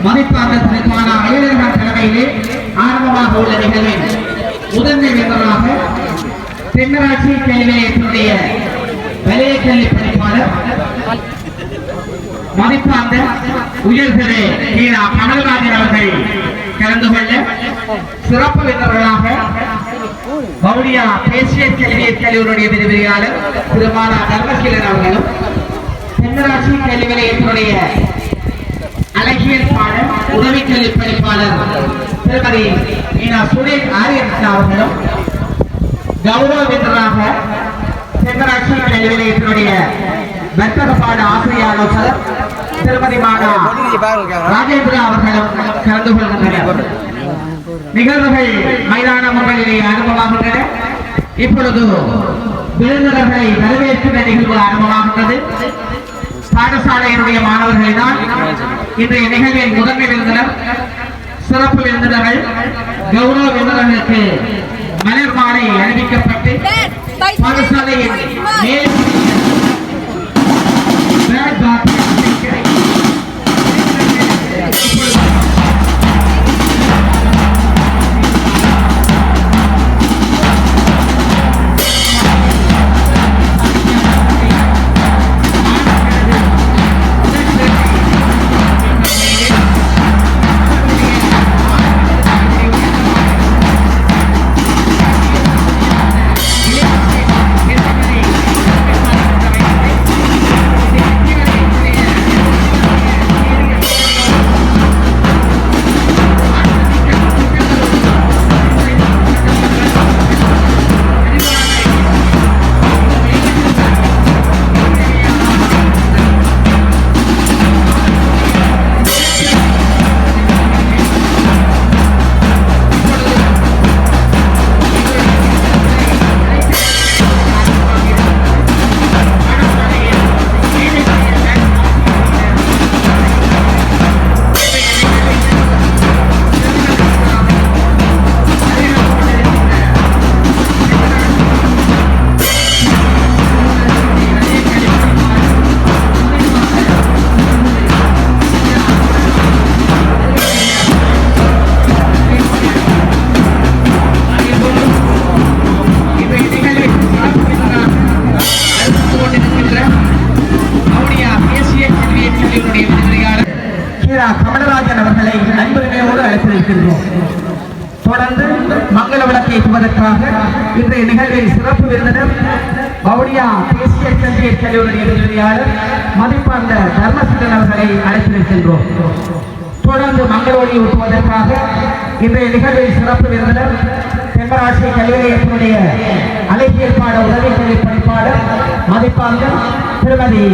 மதிப்பாக்கத்திற்கான அலுவலர்கள் தலைமையிலே ஆரம்பமாக உள்ள நிகழ்வின் முதன்மை வேந்தராக தென்னராட்சி கல்வியத்தினுடைய வலய கல்வி பணிப்பாளர் மதிப்பாந்த உயர்திரு கீழா கமல்ராஜன் அவர்கள் கலந்து கொள்ள சிறப்பு விருந்தினர்களாக வவுனியா தேசிய கல்வியலுடைய விரிவுரையாளர் திருமாலா தர்மசீலன் அவர்களும் தென்னராட்சி கல்வி நிலையத்தினுடைய அழகியல் பாடல் உதவி கல்வி பணிப்பாளர் திருமதி மீனா சுரேஷ் ஆரியன் அவர்களும் கௌரவ விருந்தினராக தென்னராட்சி கல்வி நிலையத்தினுடைய வர்த்தக பாட ஆசிரியர் ஆலோசகர் திருமதி மானா ராஜேந்திரா அவர்களும் கலந்து கொள்கின்றனர். நிகழ்வுகள் மைதான முறையிலே ஆரம்பமாகின்றன. இப்பொழுது விருந்தினர்களை வரவேற்கின்ற நிகழ்வு ஆரம்பமாகின்றது. பாடசாலையினுடைய மாணவர்களை தான் இன்றைய நிகழ்வின் முதன்மை விருந்தினர். சிறப்பு விருந்தினர்கள் கௌரவ விருந்தினர்களுக்கு மலர் மாலை அறிவிக்கப்பட்டு பாடசாலையின் மேல் கமலராஜன் அவர்களை அன்புரிமையோடு அழைத்திருக்கின்றோம். தொடர்ந்து மங்கள விளக்கை ஏற்றுவதற்காக இன்றைய நிகழ்வில் சிறப்பு விருந்தினர் வவுனியா தேசிய கல்வியலுடைய விரிவுரையாளர் மதிப்பார்ந்த தர்மசீலன் அவர்களை அழைத்திருக்கின்றோம். தொடர்ந்து மங்கள ஒளி ஊட்டுவதற்காக இன்றைய நிகழ்வில் சிறப்பு விருந்தினர் தென்னராட்சி கல்வி நிலையத்தினுடைய அழகியல் பாட உதவி கல்வி பணிப்பாளர் மதிப்பார்ந்த திருமதி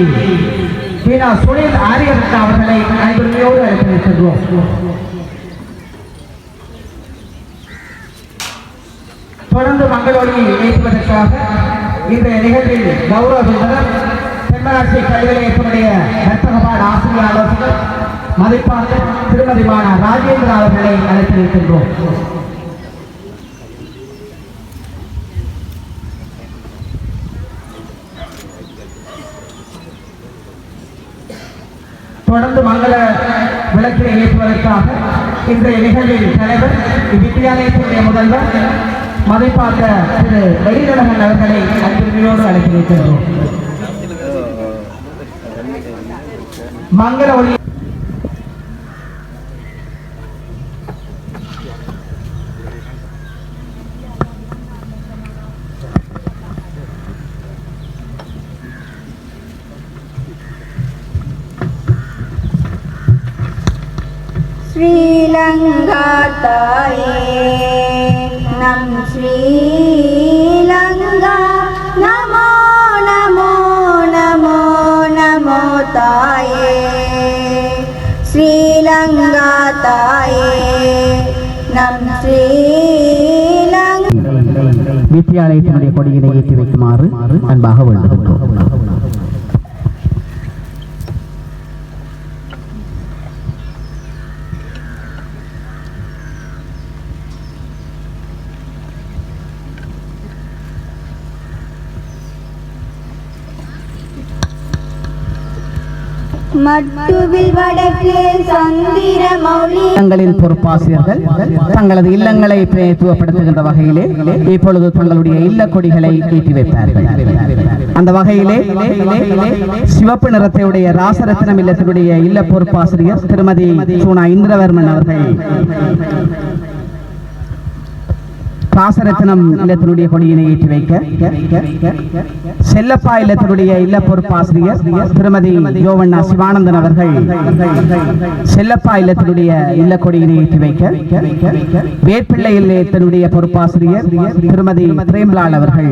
மீனா சுரேஷ் ஆரியன் அவர்களை அன்புரிமையோடு அழைத்திருக்கின்றோம். தொடர்ந்து மங்களொலி ஏற்றுவதற்காக இன்றைய நிகழ்வில் கௌரவ விருந்தினர் தென்னராட்சி கல்வி நிலையத்தினுடைய வர்த்தகபாட ஆசிரியர் ஆலோசகர் மதிப்பார்ந்த திருமதி மானா ராஜேந்திரா அவர்களை அழைத்திருக்கின்றோம். தொடர்ந்து மங்கள விளக்கை ஏற்றுவதற்காக இன்றைய நிகழ்வில் தலைவர் வித்தியாலயத்தினுடைய முதல்வர் மதிப்பார்ந்த திரு வெளிநடகன் அவர்களை அன்புரிமையோடு அழைத்திருக்கின்றோம். மங்கள ஒளி श्रीलंका ताये नम श्रीलंका नमो नमो नमो नमो ताये श्रीलंका ताये नम श्रीलंका வித்தியாலயத்தினுடைய கொடியினை ஏற்றி வைக்குமாறு அன்பாக வேண்டுகின்றோம். மட்டுவில் வடக்கு சந்திர மௌலி தங்களின் பொறுப்பாசிரியர்கள் தங்களது இல்லங்களை பிரதித்துவப்படுத்துகின்ற வகையிலே இப்பொழுது தங்களுடைய இல்ல கொடிகளை ஏற்றி வைத்தார்கள். அந்த வகையிலே சிவப்பு நிறத்தையுடைய ராசரத்னம் இல்லத்தினுடைய இல்ல பொறுப்பாசிரியர் திருமதி சூனா இந்திரவர்மன் அவர்கள் ராசரத்னம் இல்லத்தினுடைய கொடியினை ஏற்றி வைக்க, செல்லப்பா இல்லத்தினுடைய இல்ல பொறுப்பாசிரியர் திருமதி யோவண்ணா சிவானந்தன் அவர்கள் செல்லப்பா இல்லத்தினுடைய இல்ல கொடியினை ஏற்றி வைக்க, வேப்பிள்ளை இல்லத்தினுடைய பொறுப்பாசிரியர் திருமதி பிரேம்லால் அவர்கள்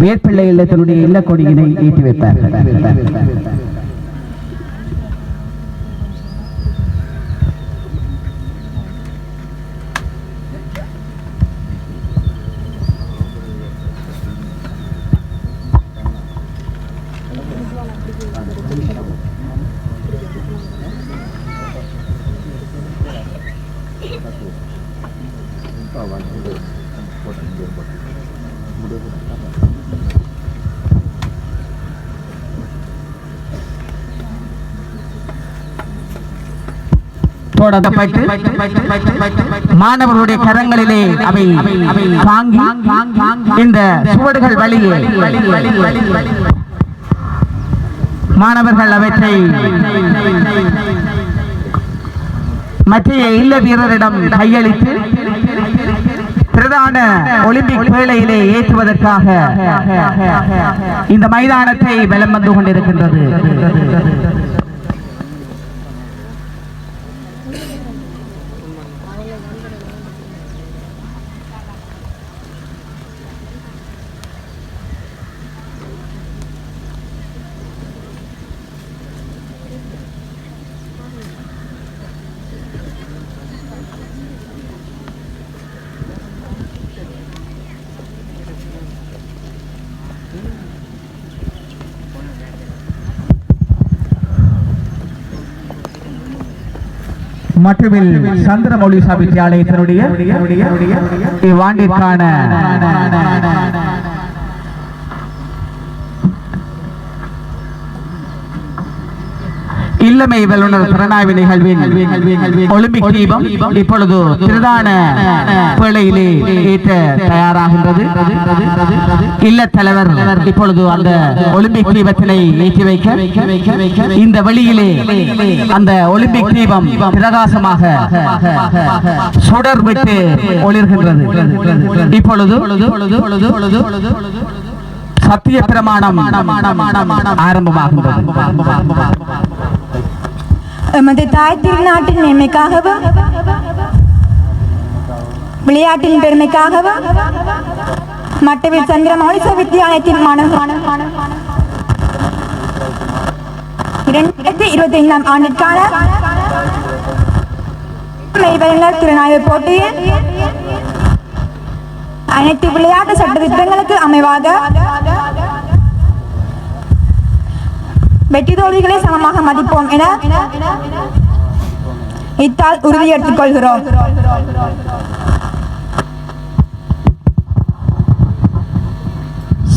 வேப்பிள்ளை இல்லத்தினுடைய இல்ல கொடியினை ஏற்றி வைத்தார்கள். மாணவர்களுடைய கரங்களிலே அவை தாங்கி இந்த சுவடுகள் வழியே மாணவர்கள் அவற்றை மற்ற இல்ல வீரரிடம் கையளித்து பிரதான ஒலிம்பிக் வேளையிலே ஏற்றுவதற்காக இந்த மைதானத்தை வலம் வந்து கொண்டிருக்கின்றது. மட்டுவில் சந்திரமௌலி வித்தியாலயத்தினுடைய இவ்வாண்டிற்கான இல்லமை வல்லுநர் திறனாய்வு நிகழ்வின் ஒலிம்பிக் தீபம் இப்பொழுது பிரதான வேளையிலே ஏற்ற தயாராகின்றது. இல்ல தலைவர் இப்பொழுது அந்த ஒலிம்பிக் தீபத்தினை ஏற்றி வைக்க இந்த வழியிலே அந்த ஒலிம்பிக் தீபம் பிரகாசமாக சுடர் விட்டு ஒளிர்கின்றது. இப்பொழுது சத்திய பிரமாணம் ஆரம்பமாகின்றது. எமது தாய் திருநாட்டின் மேன்மைக்காகவும் விளையாட்டின் பெருமைக்காகவும் மட்டுவில் சந்திரமௌலி வித்தியாலயத்தின் மாணவர்கள் 2025 ஆண்டிற்கான திறனாய்வு போட்டியில் அனைத்து விளையாட்டு சட்ட திட்டங்களுக்கு அமைவாக வெற்றி தோல்விகளை சமமாக மதிப்போம் என இத்தால் உறுதி எடுத்துக் கொள்கிறோம்.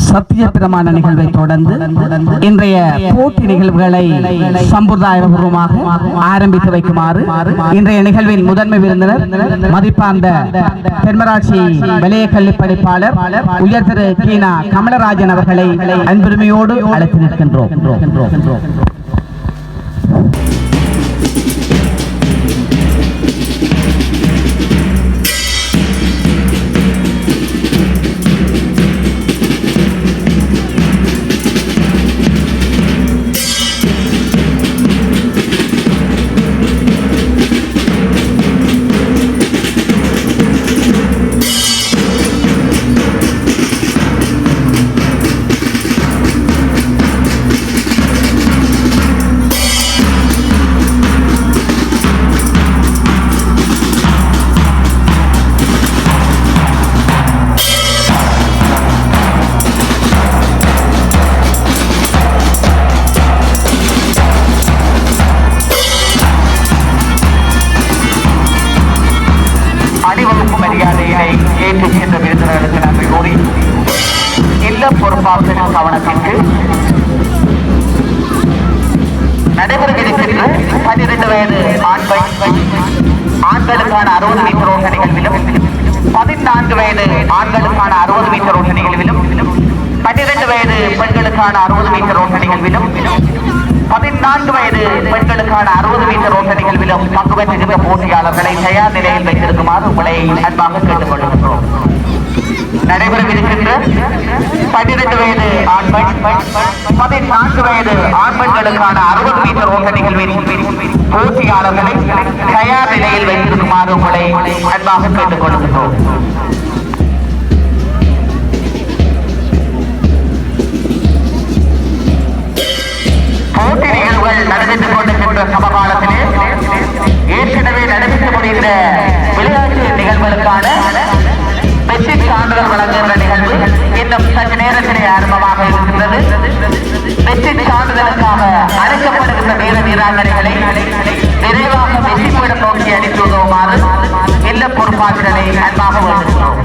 சத்திய பிரமாண நிகழ்வை தொடர்ந்து இன்றைய போட்டி நிகழ்வுகளை சம்பிரதாயபூர்வமாக ஆரம்பித்து வைக்குமாறு இன்றைய நிகழ்வின் முதன்மை விருந்தினர் மதிப்பார்ந்த தென்மராட்சி வலய கல்வி பணிப்பாளர் உயர் திரு கீனா கமலராஜன் அவர்களை அன்புரிமையோடு அழைத்து நிற்கின்றோம். பொறுப்பாளர்களின் கவனத்திற்கு 12 வயது ஆண்களுக்கான 60 மீட்டர் ஓட்ட நிகழ்விலும் 14 வயது ஆண்களுக்கான 60 மீட்டர் ஓட்ட நிகழ்விலும் 12 வயது பெண்களுக்கான 60 மீட்டர் ஓட்ட நிகழ்விலும் 14 வயது பெண்களுக்கான 60 மீட்டர் ஓட்ட நிகழ்விலும் பங்கு பெற்றுகின்ற போட்டியாளர்களை தயார் நிலையில் வைத்திருக்குமாறு உங்களை அன்பாக கேட்டுக் கொள்கின்றோம். நடைபெறவிருக்கின்ற 12 வயது ஆண்கள் 14 வயது ஆண்களுக்கான 60 மீட்டர் ஓட்ட நிகழ்வின் போட்டியாளர்களை தயார் நிலையில் வைத்திருக்குமாறு உங்களை அன்பாக கேட்டுக் கொள்கின்றோம். போட்டி நிகழ்வுகள் நடைபெற்றுக் கொண்டிருக்கின்ற சமகாலத்திலே ஏற்கனவே நடைபெற்று வருகின்ற விளையாட்டு நிகழ்வுகளுக்கான வெற்றி சான்றிதழ் வழங்குகின்ற நிகழ்வு இன்னும் சற்று நேரத்திலே ஆரம்பமாக இருக்கின்றது. வெற்றி சான்றிதழுக்காக அழைக்கப்படுகின்ற வீர வீராங்கனைகளை விரைவாக வெற்றி பீடம் நோக்கி அனுப்பி உதவுமாறு இல்ல பொறுப்பாளர்களை அன்பாக வேண்டுகிறோம்.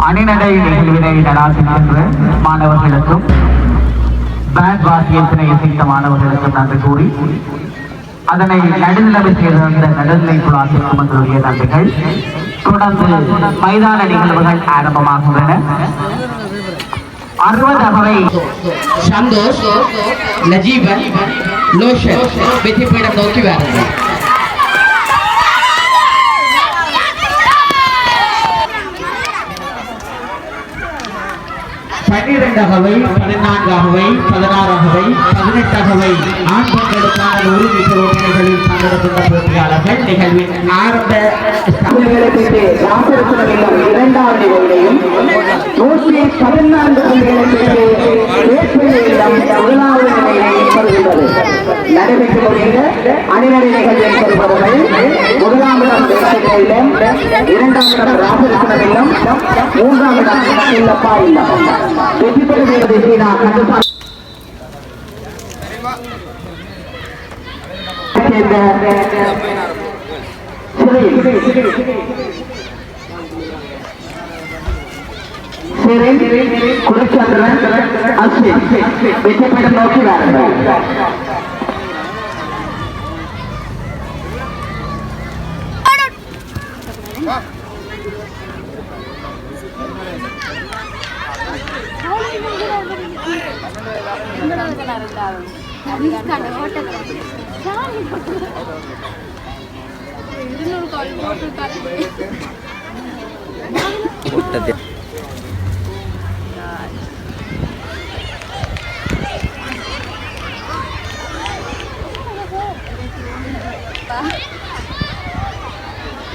அணிநடை நிகழ்வினை நடாத்துகின்ற மாணவர்களுக்கும் பேண்ட் வாசியத்தினை இசைத்த மாணவர்களுக்கும் நன்றி கூறி அதனை நடுநிலைமை செய்திருந்த நடுநிலை குழாத்திற்கும் எங்களுடைய நன்றிகள். தொடர்ந்து மைதான நிகழ்வுகள் ஆரம்பமாகின்றன. 60 அகவை சந்தோஷ் நஜீபன் லோஷன் வெற்றி பீடம் நோக்கி வாருங்கள். 12 அகவை 14 அகவை 16 அகவை 18 அகவை ஆண் பெண்களுக்கான 100 மீட்டர் ஓட்டங்களில் பங்கெடுக்கின்ற போட்டியாளர்கள் நிகழ்வின் ஆரம்ப இரண்டாவது நிகழ்வையும் 114 முதலாவது நிலையிலையும் பெறுகின்றது. நடைபெற்று வருகின்ற அணிநடை நிகழ்வில் பெறுபவர்கள் முதலாம் இடம் தேசத்திலும் 2ஆம் இடம் ராசரசனிலும் 3ஆம் இடம் இல்லப்பா இல்லம். வெற்றி பெறுகிறது சீனா கண்டுபாடு குலச்சந்திரன் அஸ்வின் வெற்றி பீடம் நோக்கி வாருங்கள்.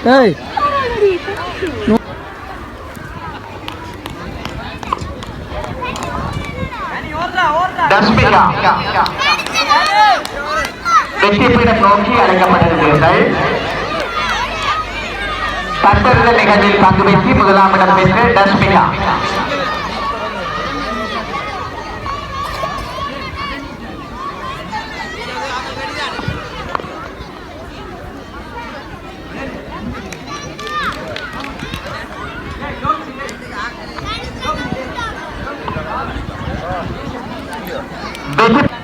Hey. தஸ்மிகா வெற்றி பீடம் நோக்கி அழைக்கப்படுகிறீர்கள். தற்போது நிகழ்வில் பங்கு பெற்றி முதலாம் இடம் பெற்று தஸ்மிகா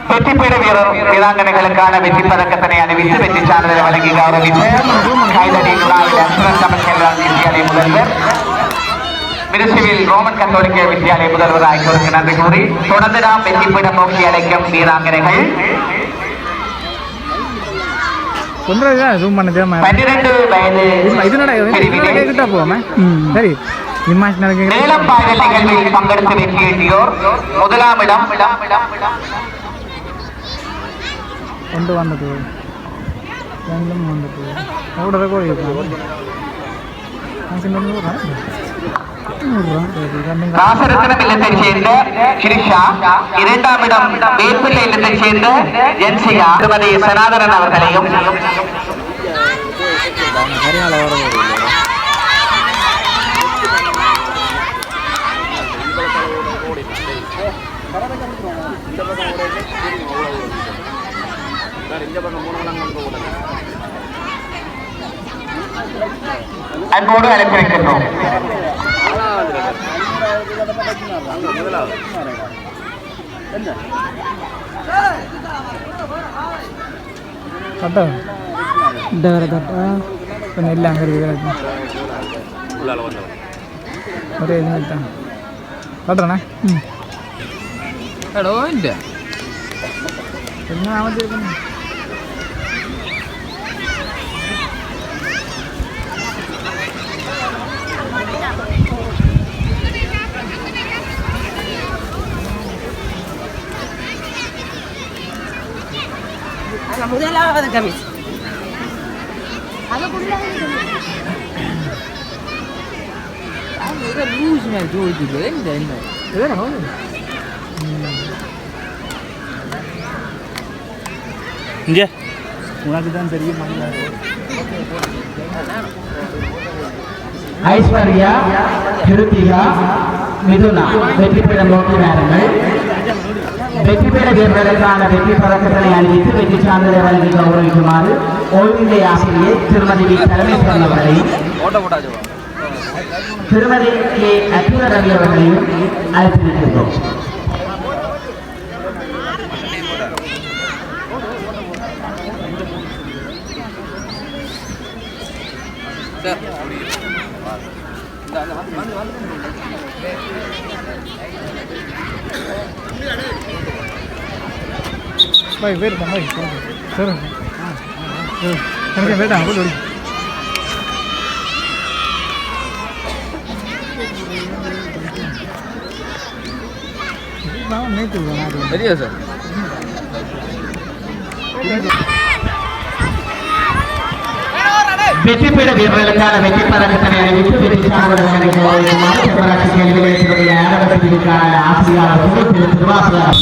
வெற்றி பெற வீராங்கனைகளுக்கான வெற்றி பதக்கத்தினை அறிவித்து வெற்றி சான்றிதழ் வழங்கி கௌரவித்து கைதடி வித்தியாலய முதல்வர் மிருசுவில் ரோமன் கத்தோலிக்க வித்தியாலய முதல்வர் ஆகியோருக்கு நன்றி கூறி தொடர்ந்து நாம் வெற்றி பெற நோக்கி அழைக்கும் வீராங்கனைகள் 12 வயது நீளப்பாய்தல் நிகழ்வில் பங்கெடுத்து வெற்றியீட்டியோர் முதலாம் இடம் கொண்டு வந்தது ரெண்டும் வந்துட்டு கூட ராசரத்னம் இல்லத்தைச் சேர்ந்த கிரிஷா, இரண்டாம் இடம் வேப்பிள்ளை இல்லத்தைச் சேர்ந்த ஜென்சிகா, திருமதி சனாதனன் அவர்களையும் அன்போடு அழைத்து வைக்கின்றோம். கட்டா இந்த வேற கட்டா இப்போ நெல் அங்கே இருக்கு ஒரே இது தான் கட்டுறண்ணா ஹலோ இல்லை என்ன அமைச்சிருக்கேன் முதலாவது கமிஸ் லூஸ் மேல் ஜோதிக்குது இந்த என்ன இங்கே உனக்கு தான் தெரியும் ஐஸ்வர்யா, கிருத்திகா, மிதுனா வெற்றி பெற நோக்கி வாருங்கள். வெற்றி பெற வீரர்களுக்கான வெற்றி பதக்கத்தினை அறிவித்து வெற்றி சான்றிதழ் வழங்கி கௌரவிக்குமாறு ஓய்வு நிலை ஆசிரியர் திருமதி வி தலைமைச்செல்வன் அவர்களையும் திருமதி கே அகில ரவி அவர்களையும் அழைத்திருக்கின்றோம். भाई वेट कर भाई सर करके बैठा बोलो नहीं तो बना दो बढ़िया सर வெற்றி பெற வீரர்களுக்கான வெற்றி பதக்கத்தினை அறிவித்து வெற்றி சான்றிதழ் கேள்விகளுடைய ஆரம்பத்திற்கான ஆசிரியர் திருவாசகர்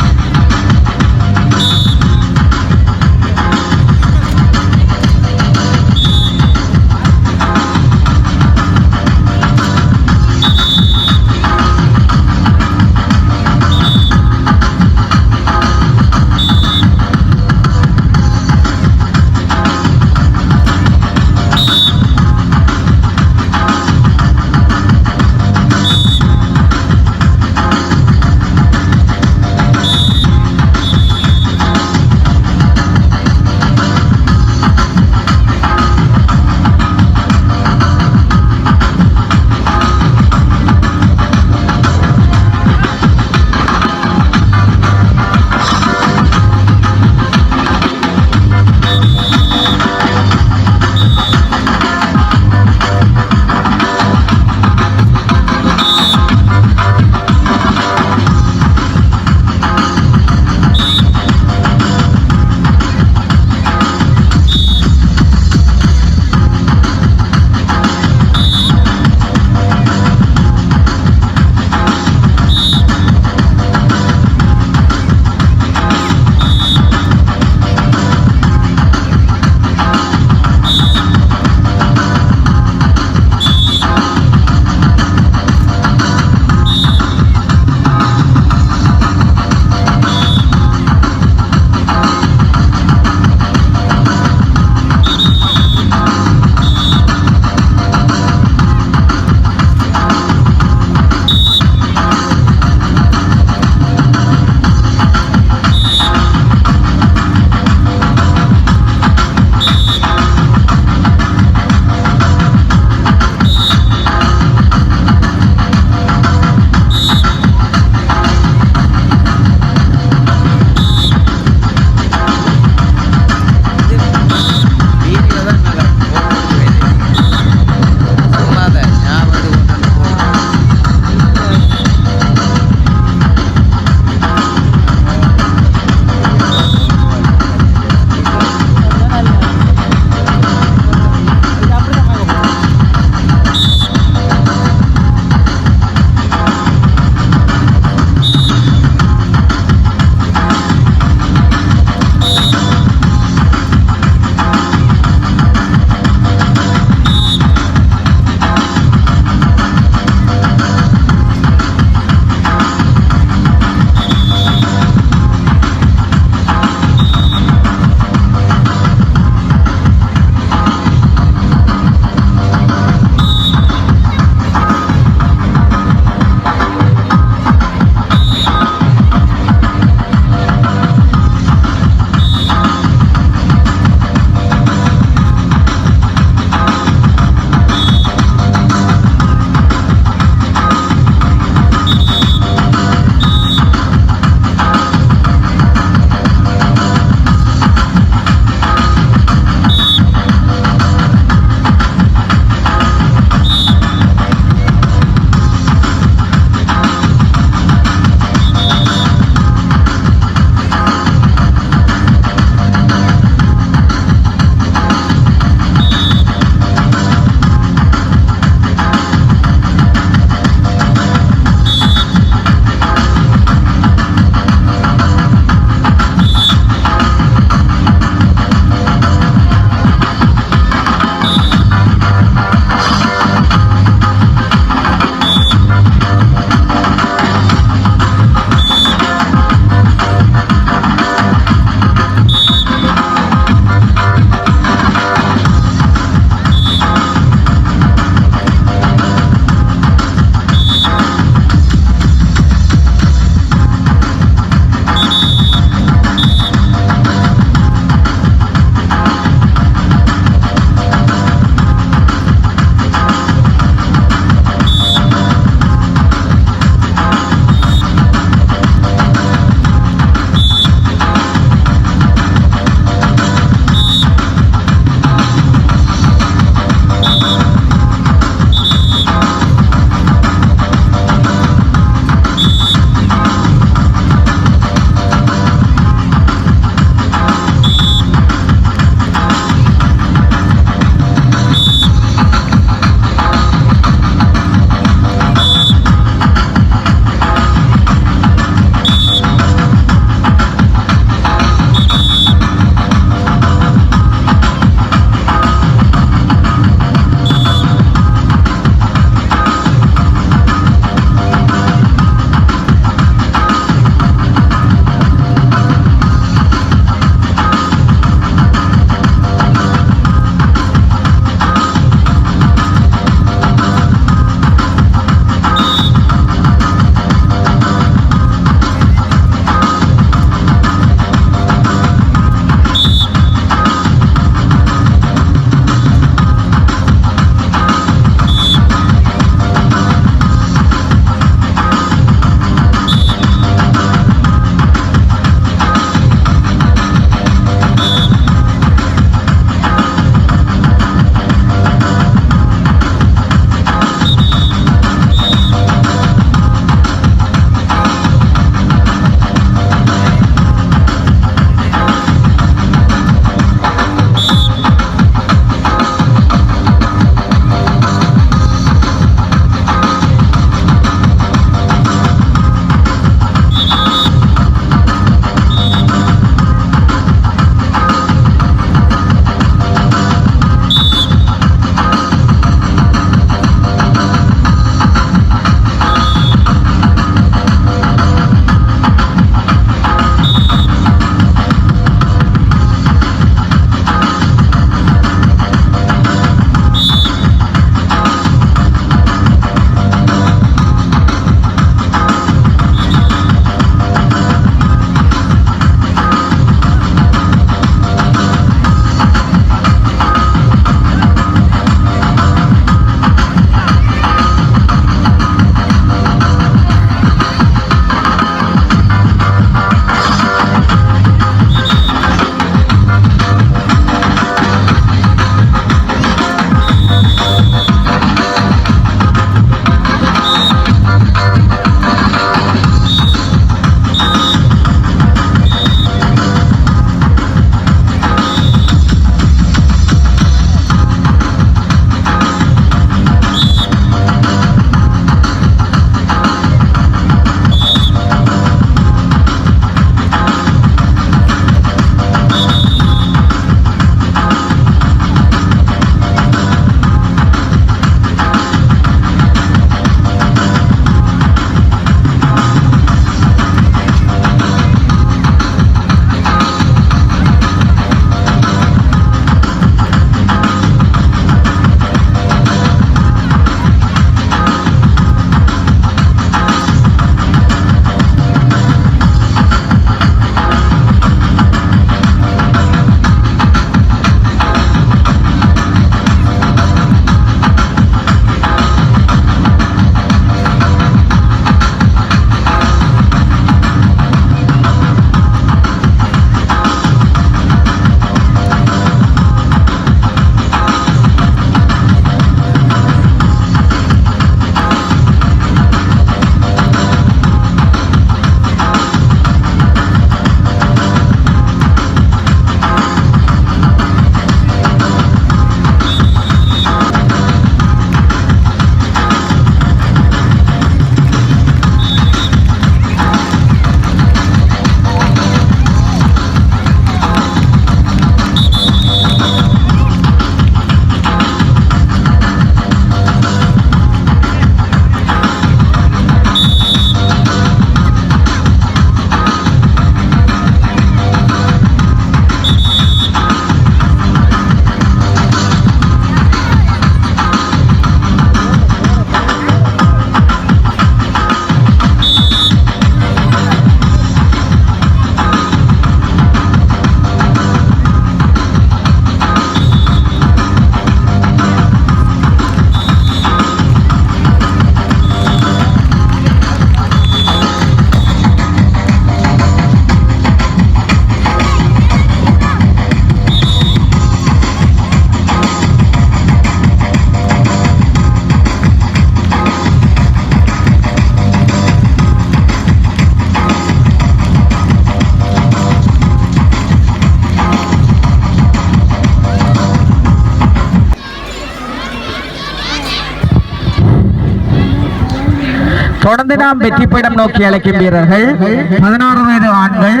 தொடர்ந்து நாம் வெற்றி பீடம் நோக்கி அழைக்கும் வீரர்கள் 16 வயது ஆண்கள்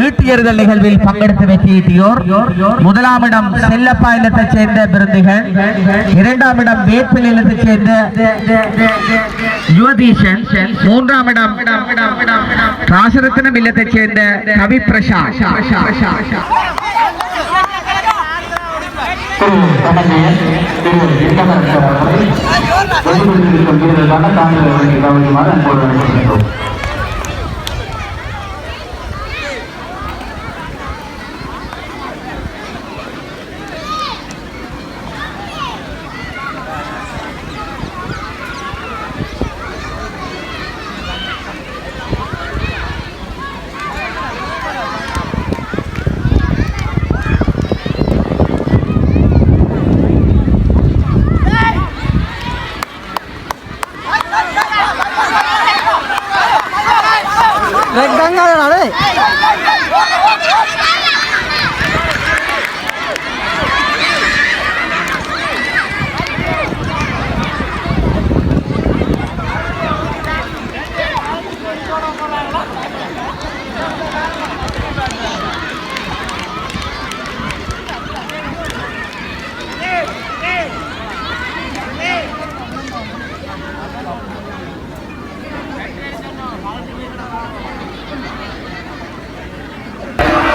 ஈட்டி எறிதல் நிகழ்வில் பங்கெடுத்து வெற்றியீட்டியோர். முதலாம் இடம் செல்லப்பா இல்லத்தைச் சேர்ந்த விருந்திகள், இரண்டாம் இடம் வேப்பில் இல்லத்தைச் சேர்ந்த யுவதீஷன், மூன்றாம் இடம் ராசரத்னம் இல்லத்தைச் சேர்ந்த கவி பிரசாத்.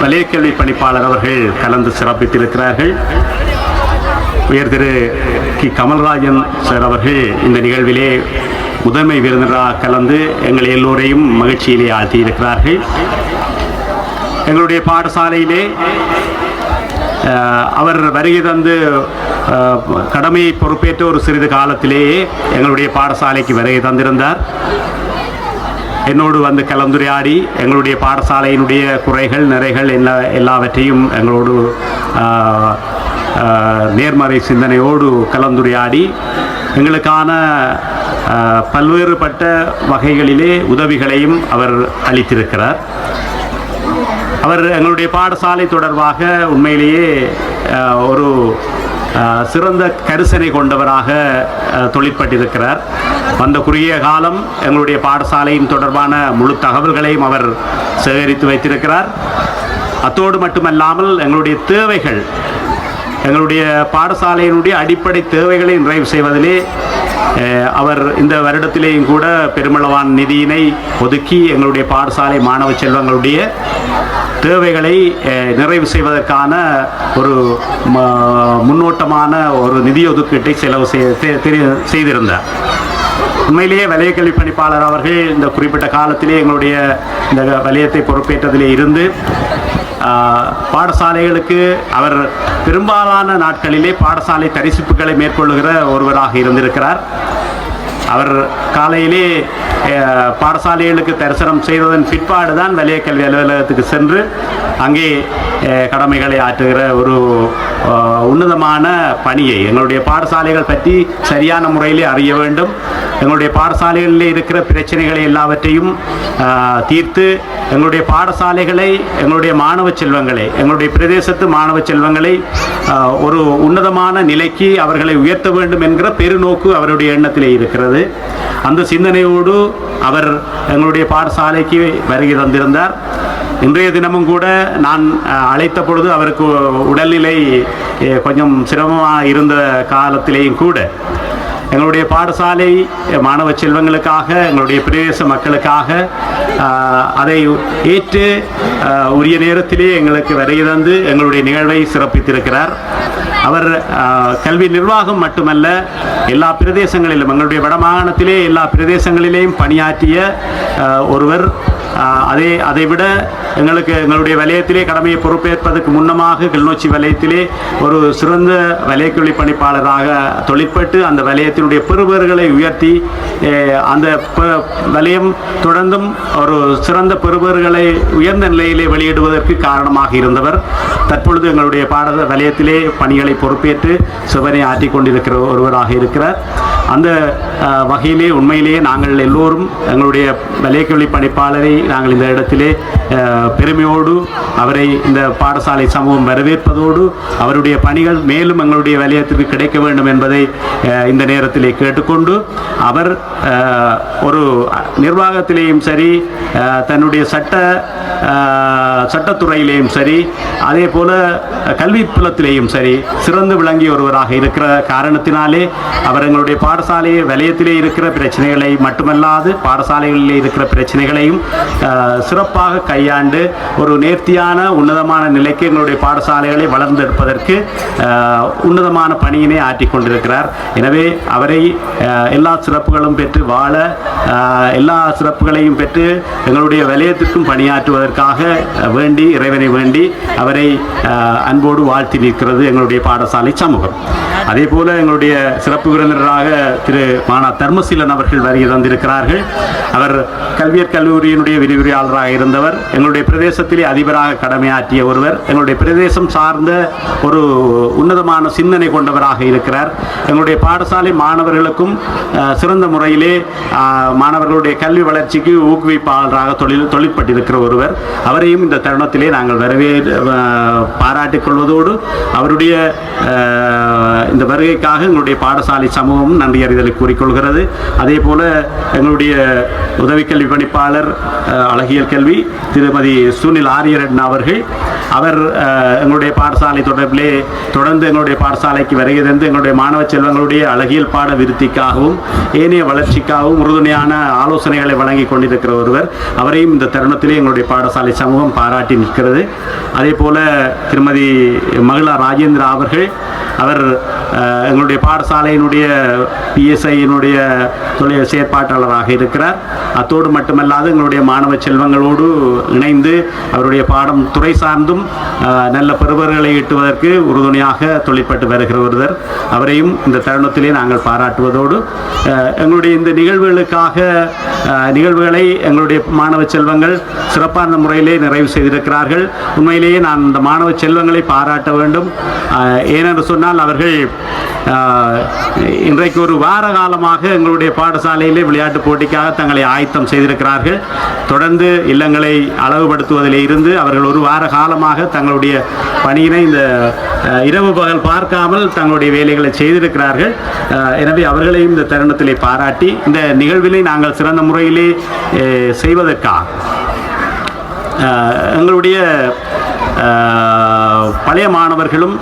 வலயக்கல்வி பணிப்பாளர் அவர்கள் கலந்து சிறப்பித்திருக்கிறார்கள். உயர் திரு கி கமல்ராஜன் சார் அவர்கள் இந்த நிகழ்விலே முதன்மை விருந்தினராக கலந்து எங்கள் எல்லோரையும் மகிழ்ச்சியிலே ஆழ்த்தியிருக்கிறார்கள். எங்களுடைய பாடசாலையிலே அவர் வருகை தந்து கடமையை பொறுப்பேற்ற ஒரு சிறிது காலத்திலேயே எங்களுடைய பாடசாலைக்கு வருகை தந்திருந்தார். என்னோடு வந்து கலந்துரையாடி எங்களுடைய பாடசாலையினுடைய குறைகள் நிறைகள் எல்லாவற்றையும் எங்களோடு நேர்மறை சிந்தனையோடு கலந்துரையாடி எங்களுக்கான பல்வேறுபட்ட வகைகளிலே உதவிகளையும் அவர் அளித்திருக்கிறார். அவர் எங்களுடைய பாடசாலை தொடர்பாக உண்மையிலேயே ஒரு சிறந்த கரிசனை கொண்டவராக தொழிற்பட்டிருக்கிறார். வந்த குறுகிய காலம் எங்களுடைய பாடசாலையின் தொடர்பான முழு தகவல்களையும் அவர் சேகரித்து வைத்திருக்கிறார். அத்தோடு மட்டுமல்லாமல் எங்களுடைய தேவைகள், எங்களுடைய பாடசாலையினுடைய அடிப்படை தேவைகளை நிறைவு செய்வதிலே அவர் இந்த வருடத்திலேயும் கூட பெருமளவான நிதியினை ஒதுக்கி எங்களுடைய பாடசாலை மாணவ செல்வங்களுடைய தேவைகளை நிறைவு செய்வதற்கான ஒரு முன்னோட்டமான ஒரு நிதி ஒதுக்கீட்டை செலவு செய்திருந்தார். உண்மையிலேயே வலயக்கல்வி பணிப்பாளர் அவர்கள் இந்த குறிப்பிட்ட காலத்திலே எங்களுடைய இந்த வலயத்தை பொறுப்பேற்றதிலே இருந்து பாடசாலைகளுக்கு அவர் பெரும்பாலான நாட்களிலே பாடசாலை தரிசிப்புகளை மேற்கொள்ளுகிற ஒருவராக இருந்திருக்கிறார். அவர் காலையிலே பாடசாலைகளுக்கு தரிசனம் செய்ததன் பிற்பாடு தான் வலயக்கல்வி அலுவலகத்துக்கு சென்று அங்கே கடமைகளை ஆற்றுகிற ஒரு உன்னதமான பணியை, எங்களுடைய பாடசாலைகள் பற்றி சரியான முறையிலே அறிய வேண்டும், எங்களுடைய பாடசாலைகளில் இருக்கிற பிரச்சனைகளை எல்லாவற்றையும் தீர்த்து எங்களுடைய பாடசாலைகளை, எங்களுடைய மாணவ செல்வங்களை, எங்களுடைய பிரதேசத்து மாணவ செல்வங்களை ஒரு உன்னதமான நிலைக்கு அவர்களை உயர்த்த வேண்டும் என்கிற பெருநோக்கு அவருடைய எண்ணத்திலே இருக்கிறது. அந்த சிந்தனையோடு அவர் எங்களுடைய பாடசாலைக்கு வருகை தந்திருந்தார். இன்றைய தினமும் கூட நான் அழைத்த பொழுது அவருக்கு உடல்நிலை கொஞ்சம் சிரமமாக இருந்த காலத்திலேயும் கூட எங்களுடைய பாடசாலை மாணவ செல்வங்களுக்காக, எங்களுடைய பிரதேச மக்களுக்காக அதை ஏற்று உரிய நேரத்திலே எங்களுக்கு வருகை தந்து எங்களுடைய நிகழ்வை சிறப்பித்திருக்கிறார். அவர் கல்வி நிர்வாகம் மட்டுமல்ல, எல்லா பிரதேசங்களிலும், எங்களுடைய வடமாகாணத்திலே எல்லா பிரதேசங்களிலேயும் பணியாற்றிய ஒருவர். அதைவிட எங்களுடைய வலயத்திலே கடமையை பொறுப்பேற்பதற்கு முன்னமாக கிளிநொச்சி வலயத்திலே ஒரு சிறந்த வலயக்கல்வி பணிப்பாளராக தொழிற்பட்டு அந்த வலயத்தினுடைய பெறுபேறுகளை உயர்த்தி அந்த வலயம் தொடர்ந்தும் ஒரு சிறந்த பெறுபேறுகளை உயர்ந்த நிலையிலே வெளியிடுவதற்கு காரணமாக இருந்தவர். தற்பொழுது எங்களுடைய வலயத்திலே பணிகளை பொறுப்பேற்று சிவனை ஆற்றிக் கொண்டிருக்கிற ஒருவராக இருக்கிறார். அந்த வகையிலே உண்மையிலேயே நாங்கள் எல்லோரும் எங்களுடைய வலயக்கல்வி பணிப்பாளரை நாங்கள் இந்த இடத்திலே பெருமையோடு அவரை இந்த பாடசாலை சமூகம் வரவேற்பதோடு அவருடைய பணிகள் மேலும் எங்களுடைய வலயத்திற்கு கிடைக்க வேண்டும் என்பதை இந்த நேரத்திலே கேட்டுக்கொண்டு அவர் ஒரு நிர்வாகத்திலேயும் சரி தன்னுடைய சட்டத்துறையிலேயும் சரி அதே போல கல்வி புலத்திலேயும் சரி சிறந்து விளங்கிய ஒருவராக இருக்கிற காரணத்தினாலே அவர் எங்களுடைய பாடசாலை வலயத்திலே இருக்கிற பிரச்சனைகளை மட்டுமல்லாது பாடசாலைகளிலே இருக்கிற பிரச்சனைகளையும் சிறப்பாக கையாண்டு ஒரு நேர்த்தியான உன்னதமான நிலைக்கு எங்களுடைய பாடசாலைகளை வளர்ந்தெடுப்பதற்கு உன்னதமான பணியினை ஆற்றிக் கொண்டிருக்கிறார். எனவே அவரை எல்லா சிறப்புகளும் பெற்று வாழ எல்லா சிறப்புகளையும் பெற்று எங்களுடைய வலயத்திற்கும் பணியாற்றுவதற்காக வேண்டி இறைவனை வேண்டி அவரை அன்போடு வாழ்த்தி நிற்கிறது எங்களுடைய பாடசாலை சமூகம். அதே போல எங்களுடைய சிறப்பு விருந்தினராக திரு மானா தர்மசீலன் அவர்கள் வருகை தந்திருக்கிறார்கள். அவர் கல்வியற் கல்லூரியினுடைய விரிவுரையாளராக இருந்தவர். எங்களுடைய பிரதேசத்திலே அதிபராக கடமையாற்றிய ஒருவர். எங்களுடைய பிரதேசம் சார்ந்த ஒரு உன்னதமான சிந்தனை கொண்டவராக இருக்கிறார். எங்களுடைய பாடசாலை மாணவர்களுக்கும் சிறந்த முறையிலே மாணவர்களுடைய கல்வி வளர்ச்சிக்கு ஊக்குவிப்பாளராக தொழிற்பட்டிருக்கிற ஒருவர். அவரையும் இந்த தருணத்திலே நாங்கள் பாராட்டிக் கொள்வதோடு அவருடைய இந்த வருகைக்காக எங்களுடைய பாடசாலை சமூகம் நன்றி அறிதலை கூறிக்கொள்கிறது. அதே போல எங்களுடைய உதவி கல்வி பணிப்பாளர் அழகியல் கல்வி திருமதி சுனில் ஆரியரட்ன அவர்கள் அவர் எங்களுடைய பாடசாலை தொடர்பிலே தொடர்ந்து எங்களுடைய பாடசாலைக்கு வருகை தந்து எங்களுடைய மாணவ செல்வங்களுடைய அழகியல் பாட விருத்திக்காகவும் ஏனைய வளர்ச்சிக்காகவும் உறுதுணையான ஆலோசனைகளை வழங்கி கொண்டிருக்கிற ஒருவர். அவரையும் இந்த தருணத்திலே எங்களுடைய பாடசாலை சமூகம் பாராட்டி நிற்கிறது. அதே போல திருமதி மகிழா ராஜேந்திரா அவர்கள் அவர் எங்களுடைய பாடசாலையினுடைய பிஎஸ்ஐயினுடைய தொழில் செயற்பாட்டாளராக இருக்கிறார். அத்தோடு மட்டுமல்லாது எங்களுடைய மாணவ செல்வங்களோடு இணைந்து அவருடைய பாடம் துறை சார்ந்தும் நல்ல பெறுபர்களை ஈட்டுவதற்கு உறுதுணையாக தொழிற்பட்டு வருகிற ஒருவர். அவரையும் இந்த தருணத்திலே நாங்கள் பாராட்டுவதோடு எங்களுடைய இந்த நிகழ்வுகளை எங்களுடைய மாணவ செல்வங்கள் சிறப்பான முறையிலே நிறைவு செய்திருக்கிறார்கள். உண்மையிலேயே நான் இந்த மாணவ செல்வங்களை பாராட்ட வேண்டும். ஏனென்று சொன்னால் அவர்கள் இன்றைக்கு ஒரு வார காலமாக எங்களுடைய பாடசாலையிலே விளையாட்டு போட்டிக்காக தங்களை ஆயத்தம் செய்திருக்கிறார்கள். தொடர்ந்து இல்லங்களை அளவுபடுத்துவதிலே இருந்து அவர்கள் ஒரு வார காலமாக தங்களுடைய பணியினை இந்த இரவு பகல் பார்க்காமல் தங்களுடைய வேலைகளை செய்திருக்கிறார்கள். எனவே அவர்களையும் இந்த தருணத்திலே பாராட்டி இந்த நிகழ்வினை நாங்கள் சிறந்த முறையிலே செய்வதற்காக எங்களுடைய பழைய மாணவர்களும்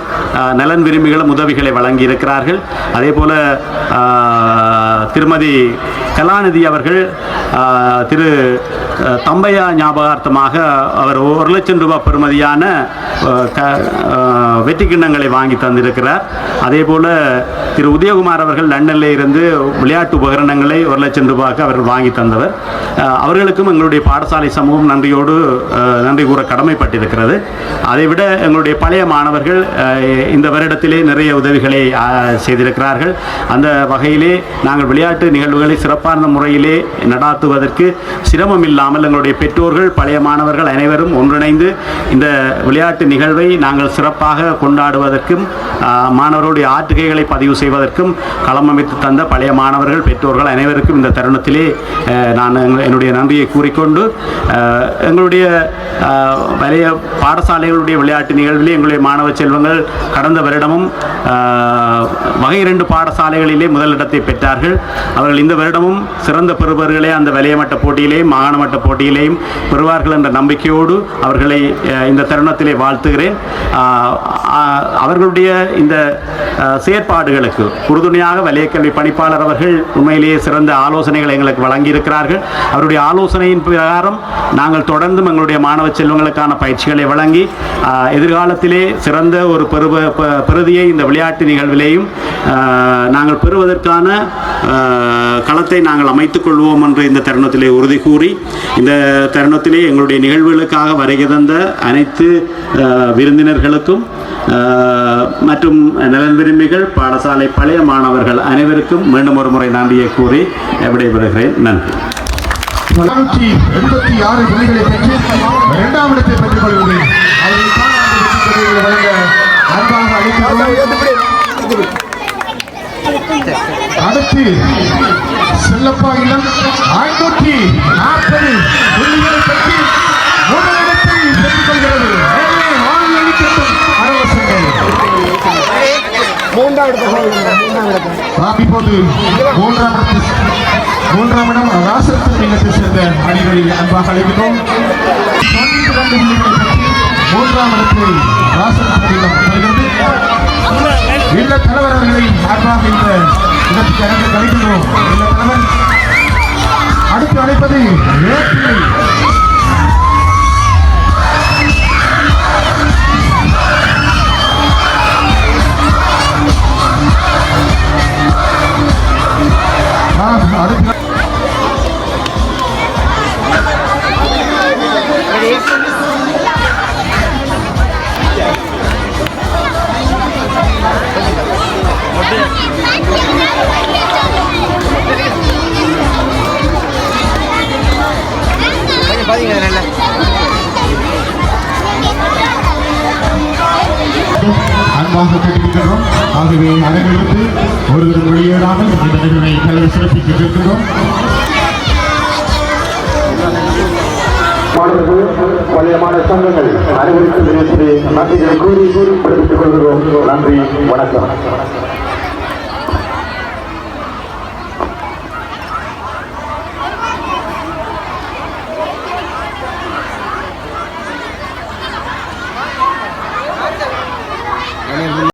நலன் விரும்பிகளும் உதவிகளை வழங்கி இருக்கிறார்கள். அதே போல திருமதி கலாநிதி அவர்கள் திரு தம்பையா ஞாபகார்த்தமாக அவர் 1 லட்சம் ரூபாய் பெறுமதியான வெற்றி கிண்ணங்களை வாங்கி தந்திருக்கிறார். அதே போல திரு உதயகுமார் அவர்கள் லண்டனில் இருந்து விளையாட்டு உபகரணங்களை 1 லட்சம் ரூபாய்க்கு அவர்கள் வாங்கி தந்தவர். அவர்களுக்கும் எங்களுடைய பாடசாலை சமூகம் நன்றி கூற கடமைப்பட்டிருக்கிறது. அதைவிட எங்களுடைய பழைய மாணவர்கள் இந்த வருடத்திலே நிறைய உதவிகளை செய்திருக்கிறார்கள். அந்த வகையிலே நாங்கள் விளையாட்டு நிகழ்வுகளை சிறப்பான முறையிலே நடாத்துவதற்கு சிரமம் இல்லாமல் எங்களுடைய பெற்றோர்கள் பழைய மாணவர்கள் அனைவரும் ஒன்றிணைந்து இந்த விளையாட்டு நிகழ்வை நாங்கள் சிறப்பாக கொண்டாடுவதற்கும் மாணவர்களுடைய ஆற்றுகைகளை பதிவு செய்வதற்கும் களம் அமைத்து தந்த பழைய மாணவர்கள் பெற்றோர்கள் அனைவருக்கும் இந்த தருணத்திலே நான் என்னுடைய நன்றியை கூறிக்கொண்டு எங்களுடைய வலைய பாடசாலைகளுடைய விளையாட்டு நிகழ்விலே எங்களுடைய மாணவ செல்வங்கள் கடந்த வருடமும் வகை 2 பாடசாலைகளிலே முதலிடத்தை பெற்றார்கள். அவர்கள் இந்த வருடமும் சிறந்த பெறுபவர்களே அந்த வலைய மட்ட போட்டியிலேயும் மாகாண மட்ட போட்டியிலேயும் பெறுவார்கள் என்ற நம்பிக்கையோடு அவர்களை இந்த தருணத்திலே வாழ்த்துகிறேன். அவர்களுடைய இந்த செயற்பாடுகளுக்கு உறுதுணையாக வலயக்கல்வி பணிப்பாளர் அவர்கள் உண்மையிலேயே சிறந்த ஆலோசனைகளை எங்களுக்கு வழங்கியிருக்கிறார்கள். அவருடைய ஆலோசனையின் பிரகாரம் நாங்கள் தொடர்ந்தும் எங்களுடைய மாணவ செல்வங்களுக்கான பயிற்சிகளை வழங்கி எதிர்காலத்திலே சிறந்த ஒரு பெறுதியை இந்த விளையாட்டு நிகழ்விலேயும் நாங்கள் பெறுவதற்கான களத்தை நாங்கள் அமைத்துக் கொள்வோம் என்று இந்த தருணத்திலே உறுதி கூறி இந்த தருணத்திலே எங்களுடைய நிகழ்வுகளுக்காக வருகை தந்த அனைத்து விருந்தினர்களுக்கும் மற்றும் நலன் விரும்பிகள் பாடசாலை பழைய மாணவர்கள் அனைவருக்கும் மீண்டும் ஒரு முறை நன்றியை கூறி விடைபெறுகிறேன். நன்றி. 486 புள்ளிகளை பெற்று 2ஆம் இடத்தை பெற்றுக் கொள்கிறேன். வழங்க அன்பாக அழைக்கிறோம். அடுத்து செல்லப்பா இளம் 540 புள்ளிகளை பெற்று முதலிடத்தை பெற்றுக் கொள்கிறது. இப்போது மூன்றாம் இடம் ராசரத்தின் இல்லத்தை சேர்ந்த அணிகளில் அன்பாக அழைக்கிறோம். 12 புள்ளிகளை பெற்று மூன்றாம் இடத்தை ராசரத்தின் இல்லம் பெறுகிறது. இல்ல தலைவர் அவர்களை சார்பாக இந்த இடத்துக்கு இறங்க கழிக்கின்றோம். இல்ல தலைவர் அடுத்து அழைப்பது வேப்பிலை. அடுத்து அன்பாக கேட்டுக்கின்றோம். ஆகவே அனைவருக்கு ஒருவரும் வெளியேறாமல் இந்த நிகழ்வை கலந்து சிறப்பிக்க கேட்கின்றோம். பழையமான சங்கங்கள் அனைவருக்கும் நன்றிகளை கூறி விடுவித்துக் கொள்கிறோம். நன்றி, வணக்கம்.